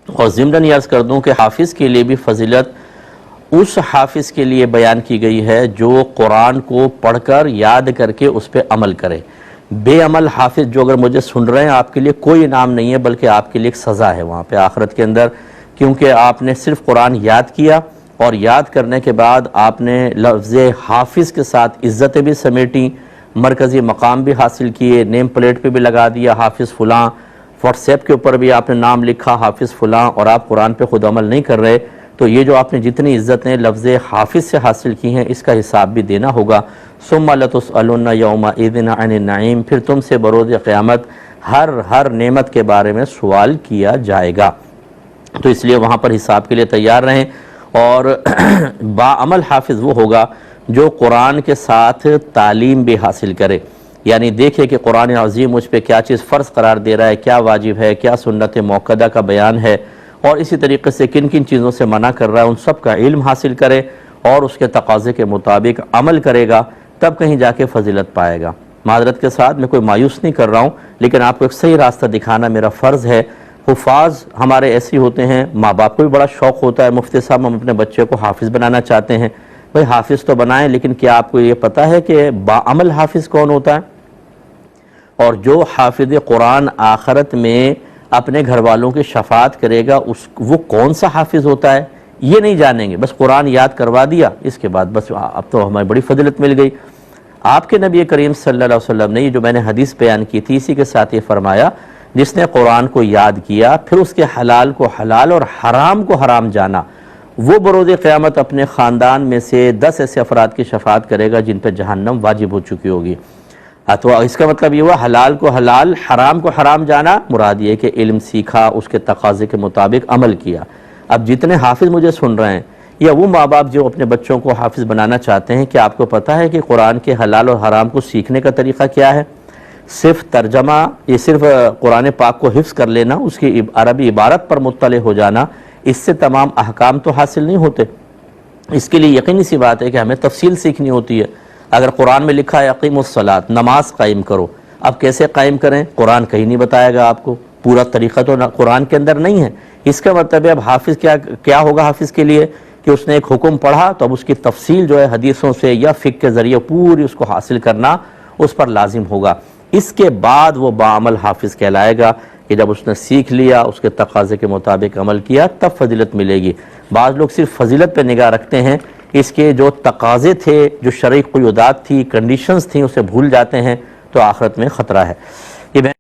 اور ضمن یہ عرض کر دوں کہ حافظ کے لیے بھی فضیلت اس حافظ کے لیے بیان کی گئی ہے جو قرآن کو پڑھ کر یاد کر کے اس پہ عمل کرے۔ بے عمل حافظ جو اگر مجھے سن رہے ہیں، آپ کے لیے کوئی انعام نہیں ہے، بلکہ آپ کے لیے ایک سزا ہے وہاں پہ آخرت کے اندر، کیونکہ آپ نے صرف قرآن یاد کیا اور یاد کرنے کے بعد آپ نے لفظ حافظ کے ساتھ عزتیں بھی سمیٹیں، مرکزی مقام بھی حاصل کیے، نیم پلیٹ پہ بھی لگا دیا حافظ فلاں، واٹس ایپ کے اوپر بھی آپ نے نام لکھا حافظ فلاں، اور آپ قرآن پہ خود عمل نہیں کر رہے، تو یہ جو آپ نے جتنی عزتیں لفظ حافظ سے حاصل کی ہیں اس کا حساب بھی دینا ہوگا۔ ثم لتسألن یومئذ عن النعیم، پھر تم سے بروز قیامت ہر نعمت کے بارے میں سوال کیا جائے گا، تو اس لیے وہاں پر حساب کے لیے تیار رہیں۔ اور باعمل حافظ وہ ہوگا جو قرآن کے ساتھ تعلیم بھی حاصل کرے، یعنی دیکھے کہ قرآن عظیم مجھ پہ کیا چیز فرض قرار دے رہا ہے، کیا واجب ہے، کیا سنت موقدہ کا بیان ہے، اور اسی طریقے سے کن کن چیزوں سے منع کر رہا ہے، ان سب کا علم حاصل کرے اور اس کے تقاضے کے مطابق عمل کرے گا، تب کہیں جا کے فضیلت پائے گا۔ معذرت کے ساتھ میں کوئی مایوس نہیں کر رہا ہوں، لیکن آپ کو ایک صحیح راستہ دکھانا میرا فرض ہے۔ حفاظ ہمارے ایسے ہوتے ہیں، ماں باپ کو بھی بڑا شوق ہوتا ہے، مفتی صاحب ہم اپنے بچے کو حافظ بنانا چاہتے ہیں۔ بھئی حافظ تو بنائیں، لیکن کیا آپ کو یہ پتہ ہے کہ باعمل حافظ کون ہوتا ہے؟ اور جو حافظ قرآن آخرت میں اپنے گھر والوں کی شفاعت کرے گا وہ کون سا حافظ ہوتا ہے یہ نہیں جانیں گے، بس قرآن یاد کروا دیا، اس کے بعد بس اب تو ہمیں بڑی فضیلت مل گئی۔ آپ کے نبی کریم صلی اللہ علیہ وسلم نے یہ جو میں نے حدیث بیان کی تھی، اسی کے ساتھ یہ فرمایا، جس نے قرآن کو یاد کیا پھر اس کے حلال کو حلال اور حرام کو حرام جانا، وہ بروز قیامت اپنے خاندان میں سے 10 ایسے افراد کی شفاعت کرے گا جن پہ جہنم واجب ہو چکی ہوگی۔ تو اس کا مطلب یہ ہوا حلال کو حلال، حرام کو حرام جانا، مراد یہ کہ علم سیکھا، اس کے تقاضے کے مطابق عمل کیا۔ اب جتنے حافظ مجھے سن رہے ہیں یا وہ ماں باپ جو اپنے بچوں کو حافظ بنانا چاہتے ہیں، کیا آپ کو پتہ ہے کہ قرآن کے حلال اور حرام کو سیکھنے کا طریقہ کیا ہے؟ صرف ترجمہ، یہ صرف قرآن پاک کو حفظ کر لینا، اس کی عربی عبارت پر مطلع ہو جانا، اس سے تمام احکام تو حاصل نہیں ہوتے۔ اس کے لیے یقینی سی بات ہے کہ ہمیں تفصیل سیکھنی ہوتی ہے۔ اگر قرآن میں لکھا ہے اقیموا الصلاۃ، نماز قائم کرو، اب کیسے قائم کریں قرآن کہیں نہیں بتائے گا آپ کو، پورا طریقہ تو قرآن کے اندر نہیں ہے۔ اس کا مطلب ہے اب حافظ کیا ہوگا حافظ کے لیے کہ اس نے ایک حکم پڑھا تو اب اس کی تفصیل جو ہے حدیثوں سے یا فقہ کے ذریعے پوری اس کو حاصل کرنا اس پر لازم ہوگا۔ اس کے بعد وہ باعمل حافظ کہلائے گا کہ جب اس نے سیکھ لیا، اس کے تقاضے کے مطابق عمل کیا، تب فضیلت ملے گی۔ بعض لوگ صرف فضیلت پہ نگاہ رکھتے ہیں، اس کے جو تقاضے تھے، جو شرعی قیودات تھی، کنڈیشنز تھیں، اسے بھول جاتے ہیں، تو آخرت میں خطرہ ہے۔